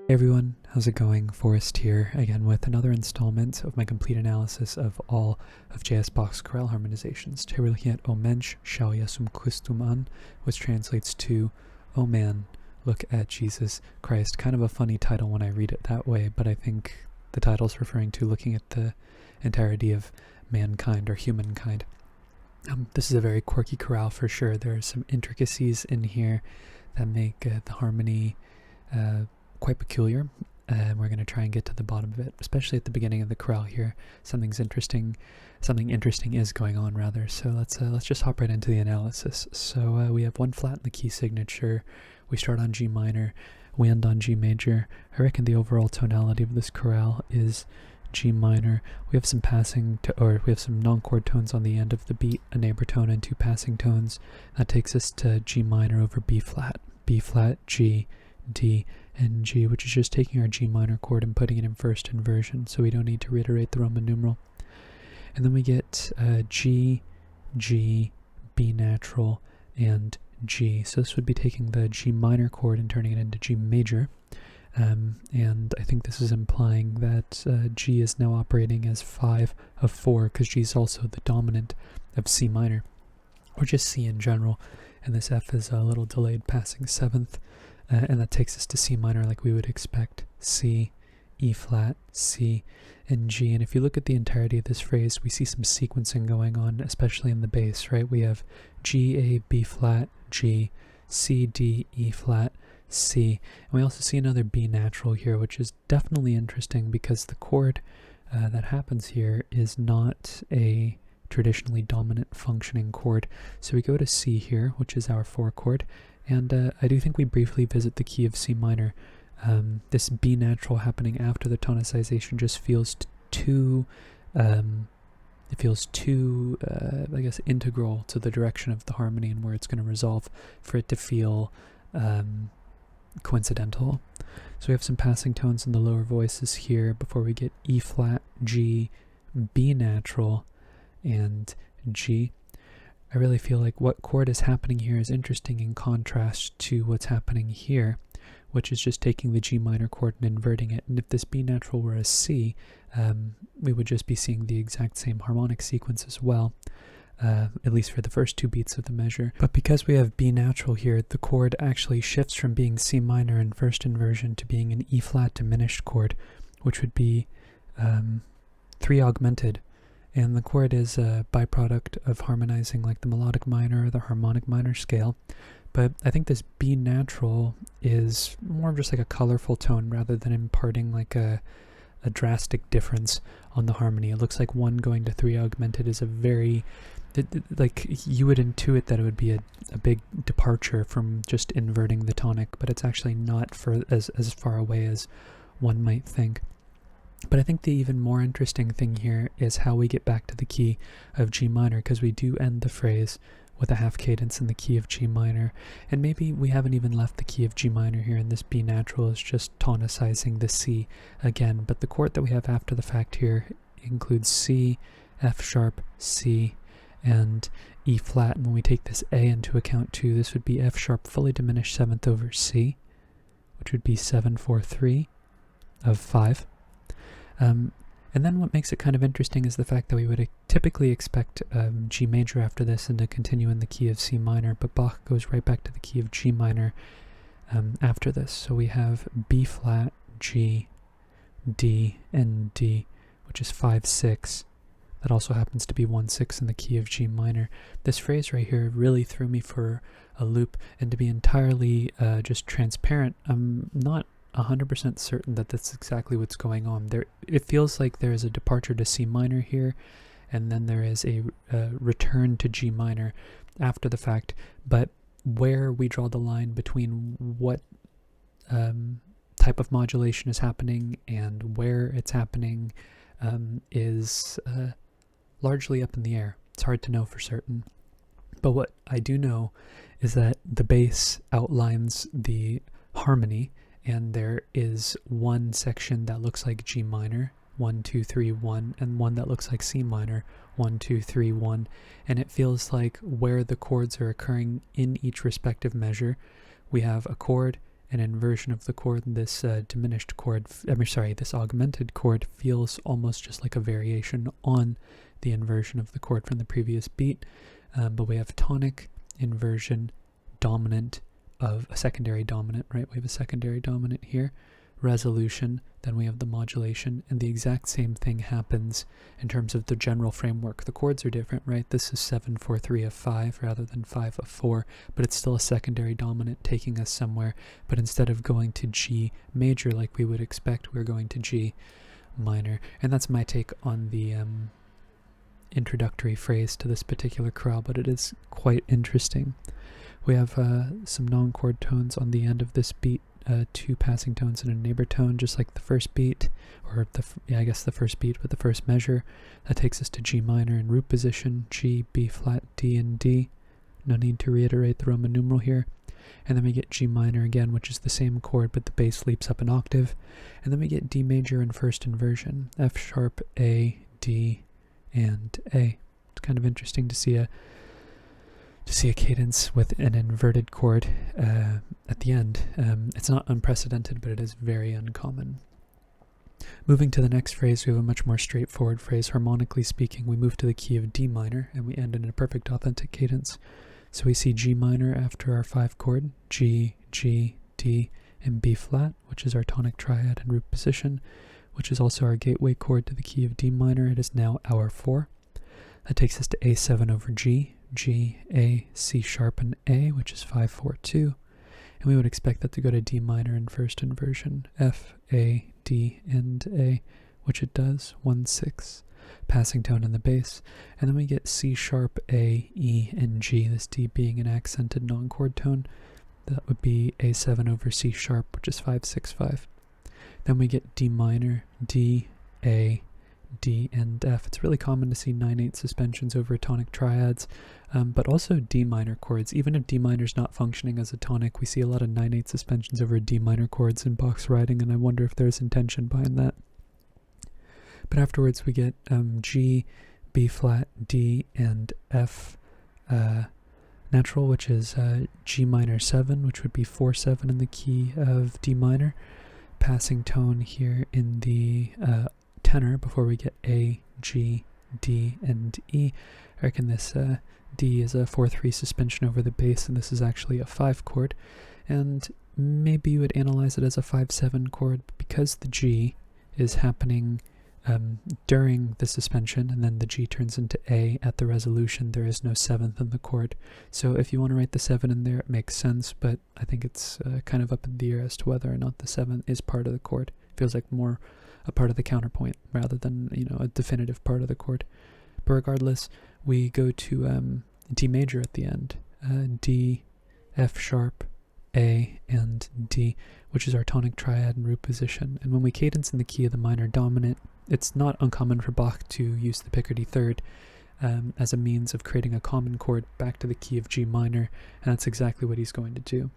Hey everyone, how's it going? Forrest here, again with another installment of my complete analysis of all of J.S. Bach's chorale harmonizations. Today we're looking at O Mensch, schau, Jesum, Christum an, which translates to, O man, look at Jesus Christ. Kind of a funny title when I read it that way, but I think the title's referring to looking at the entirety of mankind or humankind. This is a very quirky chorale for sure. There are some intricacies in here that make the harmony quite peculiar, and we're going to try and get to the bottom of it, especially at the beginning of the chorale here. Something interesting is going on, rather. So let's just hop right into the analysis. So we have one flat in the key signature. We start on G minor, we end on G major. I reckon the overall tonality of this chorale is G minor. We have some we have some non-chord tones on the end of the beat, a neighbor tone and two passing tones. That takes us to G minor over B flat, G, D, and G, which is just taking our G minor chord and putting it in first inversion, so we don't need to reiterate the Roman numeral. And then we get G, G, B natural, and G. So this would be taking the G minor chord and turning it into G major. And I think this is implying that G is now operating as 5 of 4, because G is also the dominant of C minor, or just C in general. And this F is a little delayed passing 7th. And that takes us to C minor like we would expect. C, E flat, C, and G. And if you look at the entirety of this phrase, we see some sequencing going on, especially in the bass, right? We have G, A, B flat, G, C, D, E flat, C. And we also see another B natural here, which is definitely interesting because the chord that happens here is not a traditionally dominant functioning chord. So we go to C here, which is our 4 chord. And I do think we briefly visit the key of C minor. This B natural happening after the tonicization just feels too, I guess, integral to the direction of the harmony and where it's going to resolve for it to feel coincidental. So we have some passing tones in the lower voices here before we get E flat, G, B natural, and G. I really feel like what chord is happening here is interesting in contrast to what's happening here, which is just taking the G minor chord and inverting it. And if this B natural were a C, we would just be seeing the exact same harmonic sequence as well, at least for the first 2 beats of the measure. But because we have B natural here, the chord actually shifts from being C minor in first inversion to being an E flat diminished chord, which would be 3 augmented. And the chord is a byproduct of harmonizing like the melodic minor or the harmonic minor scale. But I think this B natural is more of just like a colorful tone rather than imparting like a drastic difference on the harmony. It looks like 1 going to 3 augmented is a very, like you would intuit that it would be a big departure from just inverting the tonic, but it's actually not as far away as one might think. But I think the even more interesting thing here is how we get back to the key of G minor, because we do end the phrase with a half cadence in the key of G minor, and maybe we haven't even left the key of G minor here, and this B natural is just tonicizing the C again. But the chord that we have after the fact here includes C, F sharp, C, and E flat. And when we take this A into account too, this would be F sharp fully diminished 7th over C, which would be 7/4/3 of 5. And then what makes it kind of interesting is the fact that we would typically expect G major after this and to continue in the key of C minor, but Bach goes right back to the key of G minor after this. So we have B flat, G, D, and D, which is 5/6. That also happens to be 1/6 in the key of G minor. This phrase right here really threw me for a loop, and to be entirely just transparent, I'm not 100% certain that that's exactly what's going on. It feels like there is a departure to C minor here, and then there is a return to G minor after the fact, but where we draw the line between what type of modulation is happening and where it's happening is largely up in the air. It's hard to know for certain. But what I do know is that the bass outlines the harmony, and there is one section that looks like G minor, 1, 2, 3, 1, and one that looks like C minor, 1, 2, 3, 1, and it feels like where the chords are occurring in each respective measure, we have a chord an inversion of the chord, this diminished chord, this augmented chord feels almost just like a variation on the inversion of the chord from the previous beat, but we have tonic, inversion, dominant of a secondary dominant, right? We have a secondary dominant here, resolution, then we have the modulation, and the exact same thing happens in terms of the general framework. The chords are different, right? This is 7-4-3 of 5 rather than 5 of 4, but it's still a secondary dominant taking us somewhere, but instead of going to G major like we would expect, we're going to G minor. And that's my take on the introductory phrase to this particular chorale, but it is quite interesting. We have some non-chord tones on the end of this beat, 2 passing tones and a neighbor tone, just like the first beat, or I guess the first beat with the first measure. That takes us to G minor in root position, G, B flat, D, and D. No need to reiterate the Roman numeral here. And then we get G minor again, which is the same chord, but the bass leaps up an octave. And then we get D major in first inversion, F sharp, A, D, and A. It's kind of interesting to see a cadence with an inverted chord at the end. It's not unprecedented, but it is very uncommon. Moving to the next phrase, we have a much more straightforward phrase. Harmonically speaking, we move to the key of D minor, and we end in a perfect authentic cadence. So we see G minor after our 5 chord, G, G, D, and B flat, which is our tonic triad and root position, which is also our gateway chord to the key of D minor. It is now our 4. That takes us to A7 over G, G, A, C sharp, and A, which is 5-4-2. And we would expect that to go to D minor in first inversion, F, A, D, and A, which it does, 1-6, passing tone in the bass. And then we get C sharp, A, E, and G, this D being an accented non-chord tone. That would be A7 over C sharp, which is 5-6-5. Then we get D minor, D, A, D, and F. It's really common to see 9/8 suspensions over tonic triads, but also D minor chords. Even if D minor is not functioning as a tonic, we see a lot of 9/8 suspensions over D minor chords in Bach's writing, and I wonder if there's intention behind that. But afterwards we get G, B flat, D, and F natural, which is G minor 7, which would be 4-7 in the key of D minor. Passing tone here in the tenor before we get A, G, D, and E. I reckon this D is a 4-3 suspension over the bass, and this is actually a 5 chord. And maybe you would analyze it as a 5-7 chord, because the G is happening during the suspension, and then the G turns into A at the resolution. There is no 7th in the chord. So if you want to write the 7 in there, it makes sense, but I think it's kind of up in the air as to whether or not the 7 is part of the chord. Feels like more a part of the counterpoint rather than, a definitive part of the chord. But regardless, we go to D major at the end. D, F sharp, A, and D, which is our tonic triad and root position. And when we cadence in the key of the minor dominant, it's not uncommon for Bach to use the Picardy third as a means of creating a common chord back to the key of G minor, and that's exactly what he's going to do.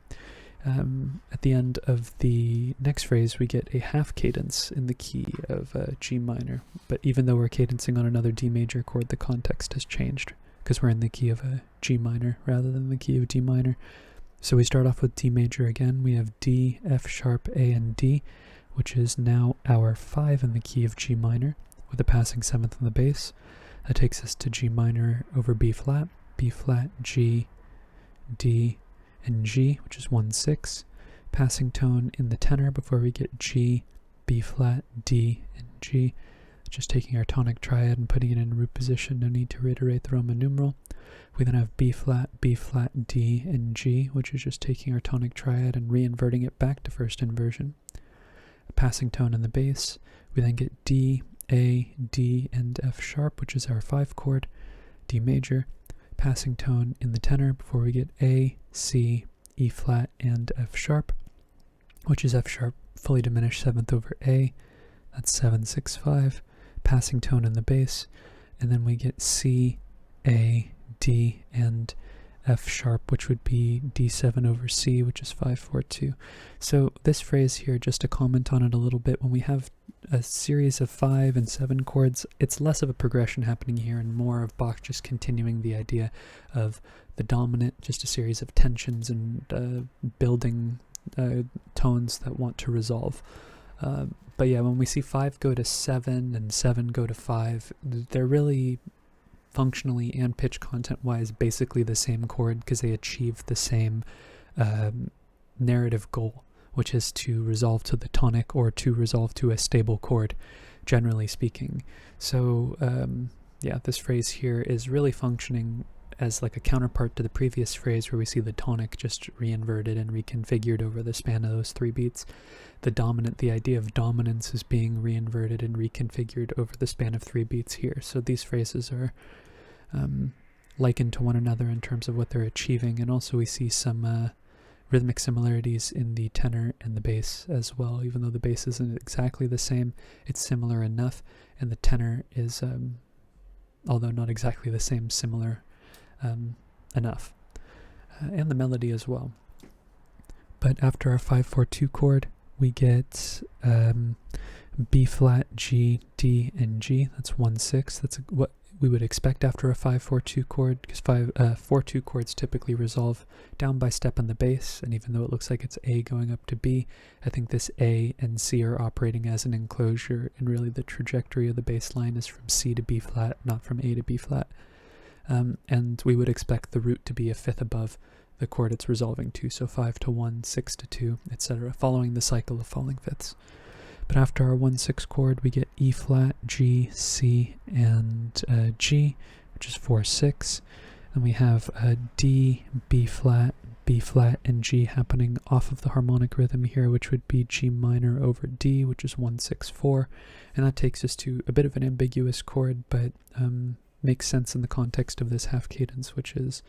At the end of the next phrase, we get a half cadence in the key of G minor, but even though we're cadencing on another D major chord, the context has changed because we're in the key of a G minor rather than the key of D minor. So we start off with D major again. We have D, F sharp, A, and D, which is now our 5 in the key of G minor with a passing 7th in the bass. That takes us to G minor over B flat, G, D, and G, which is 1-6, passing tone in the tenor before we get G, B flat, D, and G, just taking our tonic triad and putting it in root position. No need to reiterate the Roman numeral. We then have B flat, D, and G, which is just taking our tonic triad and re-inverting it back to first inversion. A passing tone in the bass. We then get D, A, D, and F sharp, which is our 5 chord, D major, passing tone in the tenor before we get A, C, E flat, and F sharp, which is F sharp fully diminished 7th over A. That's 7-6-5, passing tone in the bass, and then we get C, A, D, and F sharp, which would be D7 over C, which is 5-4-2. So this phrase here, just to comment on it a little bit, when we have a series of 5 and 7 chords, it's less of a progression happening here and more of Bach just continuing the idea of the dominant, just a series of tensions and building tones that want to resolve. But yeah, when we see 5 go to 7 and 7 go to 5, they're really functionally and pitch content-wise basically the same chord, because they achieve the same narrative goal, which is to resolve to the tonic or to resolve to a stable chord, generally speaking. So yeah, this phrase here is really functioning as like a counterpart to the previous phrase where we see the tonic just reinverted and reconfigured over the span of those 3 beats. The idea of dominance is being reinverted and reconfigured over the span of 3 beats here. So these phrases are likened to one another in terms of what they're achieving, and also we see some rhythmic similarities in the tenor and the bass as well. Even though the bass isn't exactly the same, it's similar enough, and the tenor is, although not exactly the same, similar enough, and the melody as well. But after our 5-4-2 chord, we get B flat, G, D, and G. That's 1-6. That's what we would expect after a 5-4-2 chord, because 4-2 chords typically resolve down by step in the bass, and even though it looks like it's A going up to B, I think this A and C are operating as an enclosure, and really the trajectory of the bass line is from C to B flat, not from A to B flat. And we would expect the root to be a fifth above the chord it's resolving to, so 5-1, 6-2, etc., following the cycle of falling fifths. But after our 1-6 chord, we get E flat, G, C, and G, which is 4-6. And we have D, B flat, and G happening off of the harmonic rhythm here, which would be G minor over D, which is 1-6-4. And that takes us to a bit of an ambiguous chord, but makes sense in the context of this half cadence, which is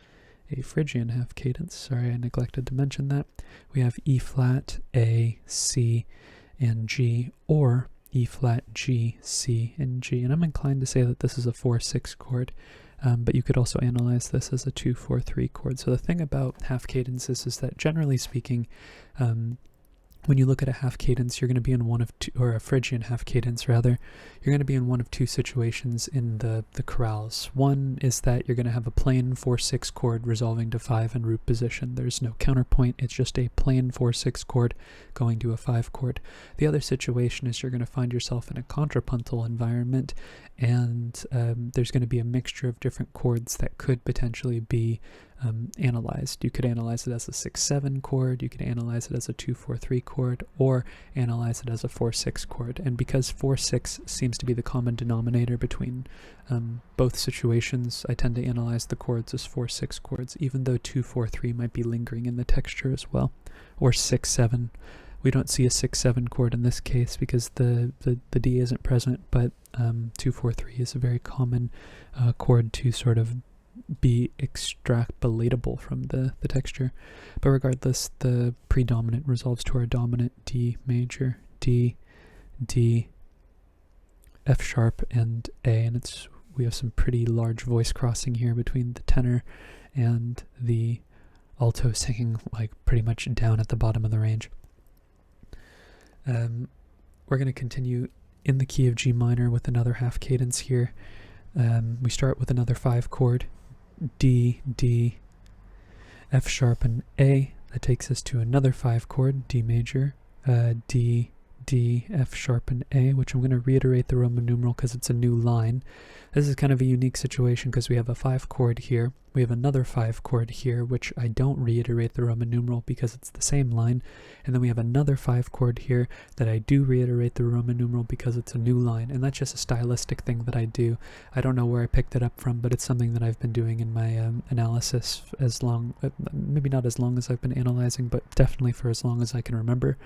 a Phrygian half cadence. Sorry, I neglected to mention that. We have E flat, A, C, and G, or E flat, G, C, and G. And I'm inclined to say that this is a 4-6 chord, but you could also analyze this as a 2-4-3 chord. So the thing about half cadences is that, generally speaking, when you look at a half cadence, you're going to be in one of two, or a Phrygian half cadence rather, you're going to be in one of two situations in the chorales. One is that you're going to have a plain 4-6 chord resolving to 5 in root position. There's no counterpoint, it's just a plain 4-6 chord going to a 5 chord. The other situation is you're going to find yourself in a contrapuntal environment, and there's going to be a mixture of different chords that could potentially be analyzed. You could analyze it as a 6-7 chord, you could analyze it as a 2-4-3 chord, or analyze it as a 4-6 chord. And because 4-6 seems to be the common denominator between both situations, I tend to analyze the chords as 4-6 chords, even though 2-4-3 might be lingering in the texture as well, or 6-7. We don't see a 6-7 chord in this case because the D isn't present, but 2-4-3 is a very common chord to sort of be extrapolatable from the texture. But regardless, the predominant resolves to our dominant D major, D, D, F sharp, and A, and we have some pretty large voice crossing here between the tenor and the alto singing like pretty much down at the bottom of the range. We're going to continue in the key of G minor with another half cadence here. We start with another 5 chord, D, D, F sharp, and A. That takes us to another 5 chord, D major, D, D, F sharp, and A, which I'm going to reiterate the Roman numeral because it's a new line. This is kind of a unique situation because we have a 5 chord here, we have another 5 chord here, which I don't reiterate the Roman numeral because it's the same line, and then we have another 5 chord here that I do reiterate the Roman numeral because it's a new line, and that's just a stylistic thing that I do. I don't know where I picked it up from, but it's something that I've been doing in my analysis maybe not as long as I've been analyzing, but definitely for as long as I can remember.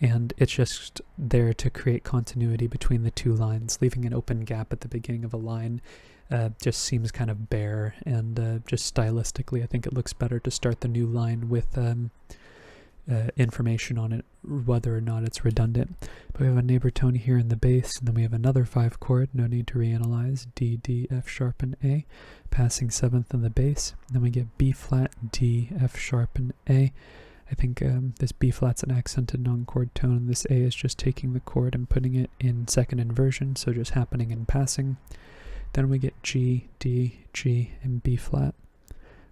And it's just there to create continuity between the two lines. Leaving an open gap at the beginning of a line just seems kind of bare, and just stylistically I think it looks better to start the new line with information on it, whether or not it's redundant. But we have a neighbor tone here in the bass, and then we have another 5 chord, no need to reanalyze, D, D, F sharp, and A, passing 7th in the bass. And then we get B flat, D, F sharp, and A. I think this B flat's an accented non-chord tone, and this A is just taking the chord and putting it in second inversion, so just happening in passing. Then we get G, D, G, and B flat,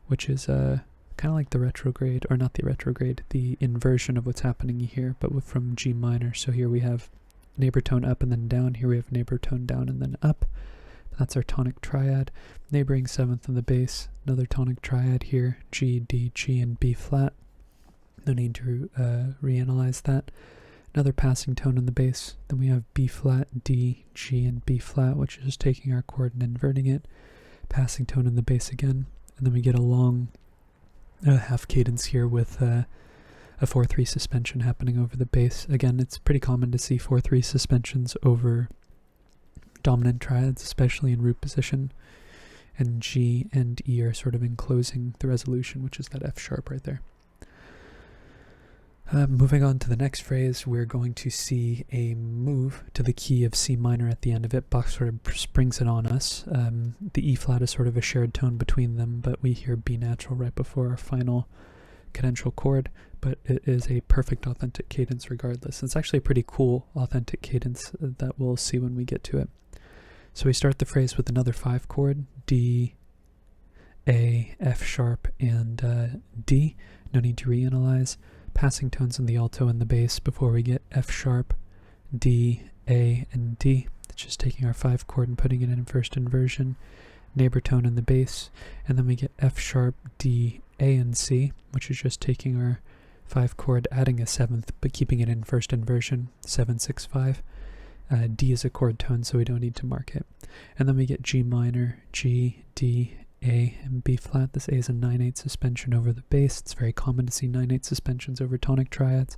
which is kind kind of like the retrograde, or not the retrograde, the inversion of what's happening here, but from G minor. So here we have neighbor tone up and then down. Here we have neighbor tone down and then up. That's our tonic triad. Neighboring seventh on the bass, another tonic triad here, G, D, G, and B flat. No need to reanalyze that. Another passing tone in the bass. Then we have B flat, D, G, and B flat, which is just taking our chord and inverting it. Passing tone in the bass again. And then we get a long half cadence here with a 4-3 suspension happening over the bass. Again, it's pretty common to see 4-3 suspensions over dominant triads, especially in root position. And G and E are sort of enclosing the resolution, which is that F sharp right there. Moving on to the next phrase, we're going to see a move to the key of C minor at the end of it. Bach sort of springs it on us. The E flat is sort of a shared tone between them, but we hear B natural right before our final cadential chord, but it is a perfect authentic cadence regardless. It's actually a pretty cool authentic cadence that we'll see when we get to it. So we start the phrase with another 5 chord, D, A, F sharp, and D. No need to reanalyze. Passing tones in the alto and the bass before we get F sharp, D, A, and D. It's just taking our 5 chord and putting it in first inversion. Neighbor tone in the bass, and then we get F sharp, D, A, and C, which is just taking our 5 chord, adding a 7th, but keeping it in first inversion, 7, 6, 5. D is a chord tone, so we don't need to mark it. And then we get G minor, G, D, A, and B flat. This A is a 9/8 suspension over the bass. It's very common to see 9/8 suspensions over tonic triads.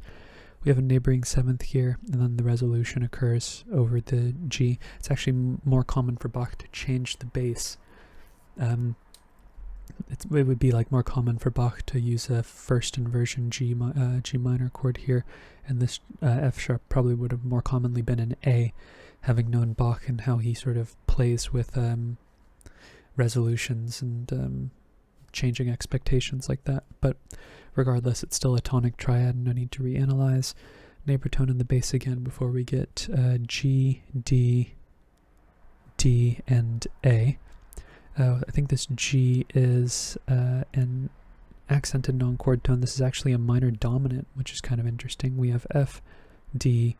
We have a neighboring 7th here, and then the resolution occurs over the G. It's actually more common for Bach to change the bass. It would be like more common for Bach to use a first inversion G minor chord here, and this F sharp probably would have more commonly been an A, having known Bach and how he sort of plays with resolutions and changing expectations like that. But regardless, it's still a tonic triad, no need to reanalyze. Neighbor tone in the bass again before we get G, D, D, and A. I think this G is an accented non-chord tone. This is actually a minor dominant, which is kind of interesting. We have F, D,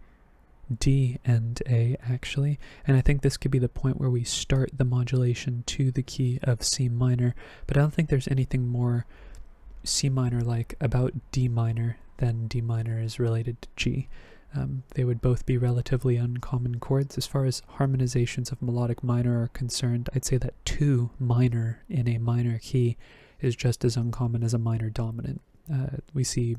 D, and A actually, and I think this could be the point where we start the modulation to the key of C minor, but I don't think there's anything more C minor-like about D minor than D minor is related to G. They would both be relatively uncommon chords. As far as harmonizations of melodic minor are concerned, I'd say that 2 minor in a minor key is just as uncommon as a minor dominant. We see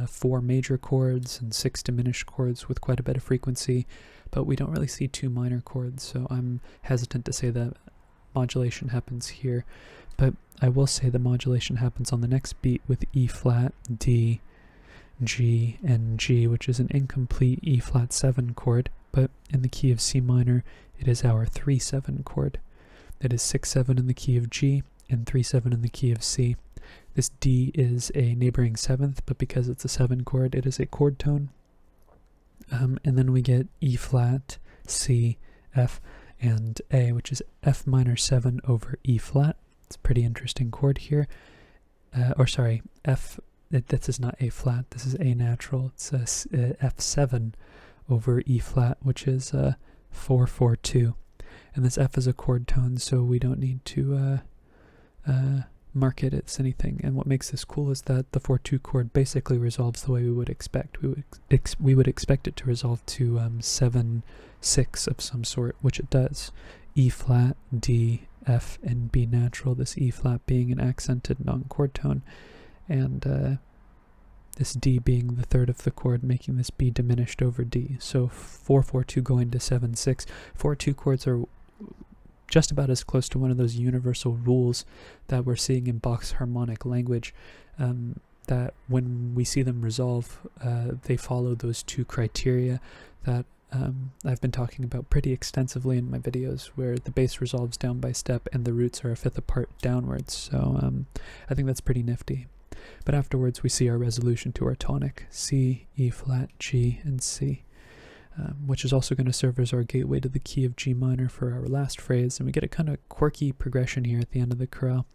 4 major chords and 6 diminished chords with quite a bit of frequency, but we don't really see 2 minor chords, so I'm hesitant to say that modulation happens here. But I will say the modulation happens on the next beat with E flat, D, G, and G, which is an incomplete E flat 7 chord, but in the key of C minor, it is our 3/7 chord. It is 6/7 in the key of G and 3/7 in the key of C. This D is a neighboring 7th, but because it's a 7 chord, it is a chord tone. And then we get E flat, C, F, and A, which is F minor 7 over E flat. It's a pretty interesting chord here. This is not A flat, this is A natural. It's F7 over E flat, which is 4/4/2. And this F is a chord tone, so we don't need to mark it as anything. And what makes this cool is that the 4/2 chord basically resolves the way we would expect. We would expect it to resolve to 7/6 of some sort, which it does. E flat, D, F, and B natural, this E flat being an accented non-chord tone, and this D being the 3rd of the chord, making this B diminished over D. So 4/4/2 going to 7/6. 4/2 chords are just about as close to one of those universal rules that we're seeing in Bach's harmonic language, that when we see them resolve, they follow those 2 criteria that I've been talking about pretty extensively in my videos, where the bass resolves down by step and the roots are a 5th apart downwards. So I think that's pretty nifty. But afterwards we see our resolution to our tonic, C, E flat, G, and C, which is also going to serve as our gateway to the key of G minor for our last phrase, and we get a kind of quirky progression here at the end of the chorale.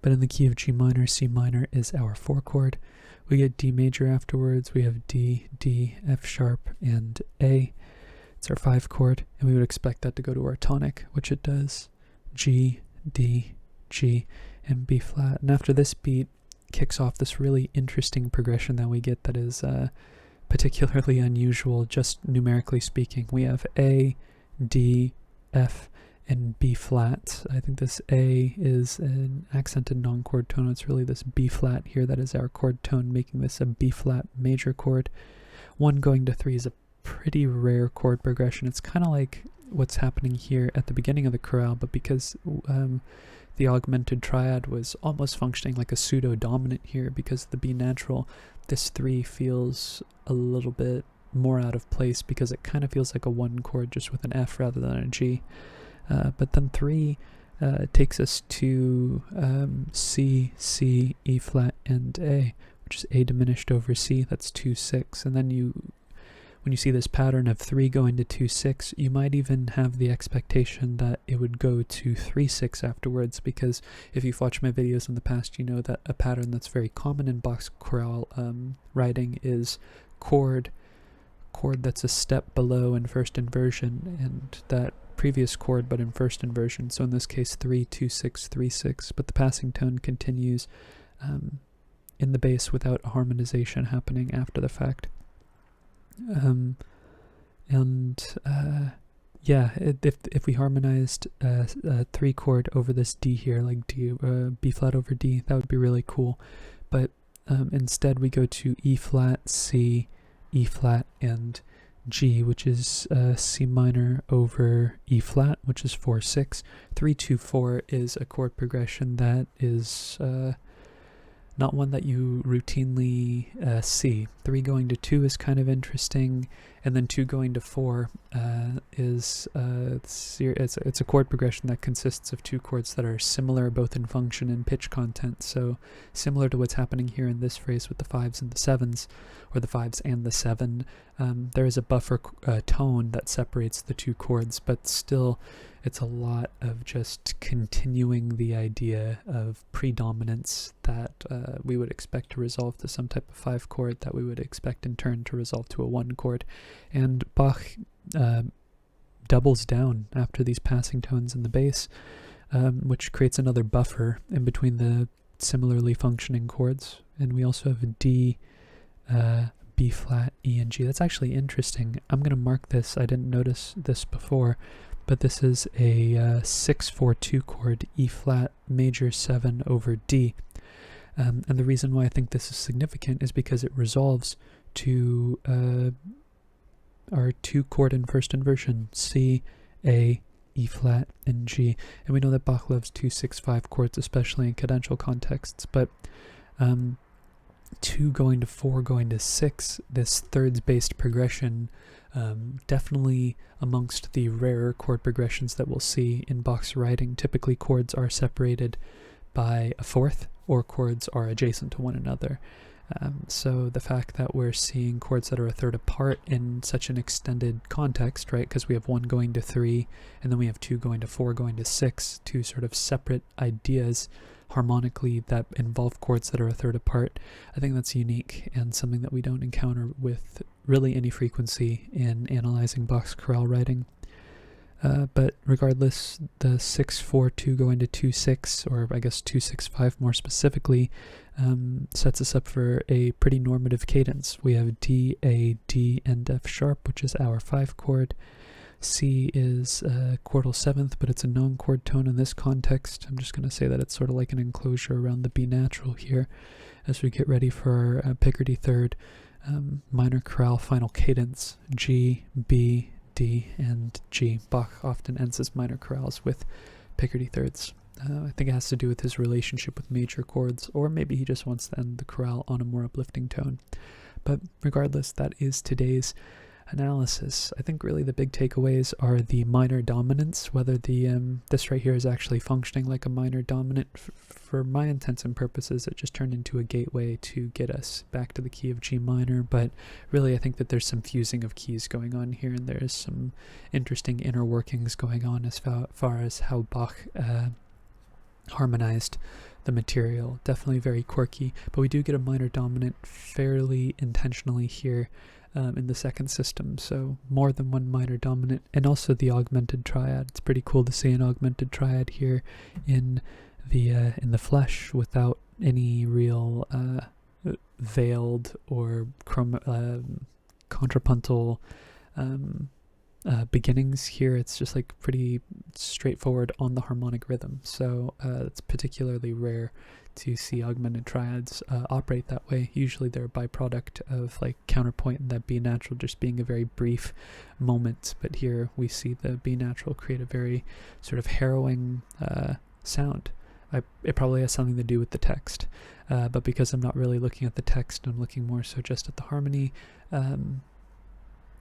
But in the key of G minor, C minor is our 4 chord. We get D major afterwards. We have D, D, F sharp, and A. It's our 5 chord, and we would expect that to go to our tonic, which it does. G, D, G, and B flat. And after this beat kicks off this really interesting progression that we get that is particularly unusual, just numerically speaking. We have A, D, F, and B flat. I think this A is an accented non-chord tone. It's really this B flat here that is our chord tone, making this a B flat major chord. 1 going to 3 is a pretty rare chord progression. It's kind of like what's happening here at the beginning of the chorale, but because the augmented triad was almost functioning like a pseudo-dominant here because of the B natural, this 3 feels a little bit more out of place because it kind of feels like a 1 chord just with an F rather than a G. But then 3 takes us to C, C, E flat, and A, which is A diminished over C. That's 2-6. And then when you see this pattern of 3 going to 2-6, you might even have the expectation that it would go to 3-6 afterwards, because if you've watched my videos in the past, you know that a pattern that's very common in Bach's chorale writing is chord that's a step below in first inversion, and that previous chord but in first inversion. So in this case 3-2-6, 3-6, but the passing tone continues in the bass without a harmonization happening after the fact. Yeah, if we harmonized a 3 chord over this D here, like D, B flat over D, that would be really cool. But instead we go to E flat, C, E flat, and G, which is C minor over E flat, which is 4-6. 3-2-4 is a chord progression that is not one that you routinely see. 3 going to 2 is kind of interesting, and then 2 going to 4 is it's a chord progression that consists of 2 chords that are similar both in function and pitch content. So similar to what's happening here in this phrase with the 5s and the 7s, or the 5s and the 7. There is a buffer tone that separates the 2 chords, but still it's a lot of just continuing the idea of predominance that we would expect to resolve to some type of 5 chord that we would expect in turn to resolve to a 1 chord. And Bach doubles down after these passing tones in the bass, which creates another buffer in between the similarly functioning chords. And we also have a D, B flat, E, and G. That's actually interesting. I'm going to mark this. I didn't notice this before, but this is a 6-4-2 chord, E flat major 7 over D. And the reason why I think this is significant is because it resolves to our 2 chord in first inversion, C, A, E flat, and G. And we know that Bach loves 2-6-5 chords, especially in cadential contexts, but 2 going to 4 going to 6, this thirds-based progression, definitely amongst the rarer chord progressions that we'll see in Bach's writing. Typically chords are separated by a fourth, or chords are adjacent to one another. So the fact that we're seeing chords that are a third apart in such an extended context, right, because we have 1 going to 3, and then we have 2 going to 4 going to 6, 2 sort of separate ideas harmonically that involve chords that are a third apart. I think that's unique and something that we don't encounter with really any frequency in analyzing Bach's chorale writing. But regardless, the 6-4-2 going to 2-6, or I guess 2-6-5 more specifically, sets us up for a pretty normative cadence. We have D, A, D, and F sharp, which is our 5 chord. C is chordal 7th, but it's a non-chord tone in this context. I'm just going to say that it's sort of like an enclosure around the B natural here as we get ready for our Picardy third minor chorale final cadence, G, B, D, and G. Bach often ends his minor chorales with Picardy thirds. I think it has to do with his relationship with major chords, or maybe he just wants to end the chorale on a more uplifting tone. But regardless, that is today's analysis. I think really the big takeaways are the minor dominants, whether the this right here is actually functioning like a minor dominant. For my intents and purposes, it just turned into a gateway to get us back to the key of G minor, but really I think that there's some fusing of keys going on here, and there's some interesting inner workings going on as far as how Bach harmonized the material. Definitely very quirky, but we do get a minor dominant fairly intentionally here in the second system, so more than one minor dominant, and also the augmented triad. It's pretty cool to see an augmented triad here in the flesh without any real veiled or contrapuntal beginnings here. It's just like pretty straightforward on the harmonic rhythm, so it's particularly rare to see augmented triads operate that way. Usually they're a byproduct of like counterpoint and that B natural just being a very brief moment, but here we see the B natural create a very sort of harrowing sound. It probably has something to do with the text, but because I'm not really looking at the text, I'm looking more so just at the harmony.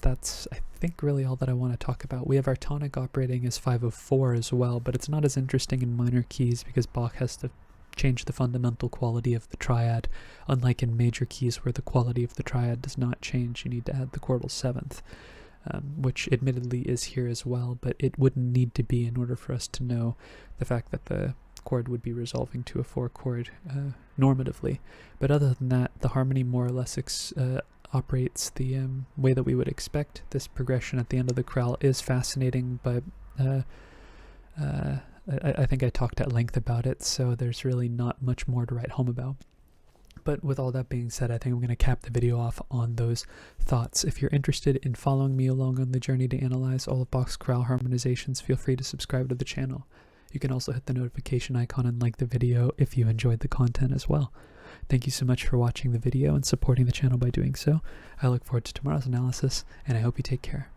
That's, I think, really all that I want to talk about. We have our tonic operating as 5/4 as well, but it's not as interesting in minor keys because Bach has to change the fundamental quality of the triad, unlike in major keys where the quality of the triad does not change. You need to add the chordal seventh, which admittedly is here as well, but it wouldn't need to be in order for us to know the fact that the chord would be resolving to a 4 chord normatively. But other than that, the harmony more or less operates the way that we would expect. This progression at the end of the chorale is fascinating, but I think I talked at length about it, so there's really not much more to write home about. But with all that being said, I think I'm going to cap the video off on those thoughts. If you're interested in following me along on the journey to analyze all of Bach's chorale harmonizations, feel free to subscribe to the channel. You can also hit the notification icon and like the video if you enjoyed the content as well. Thank you so much for watching the video and supporting the channel by doing so. I look forward to tomorrow's analysis, and I hope you take care.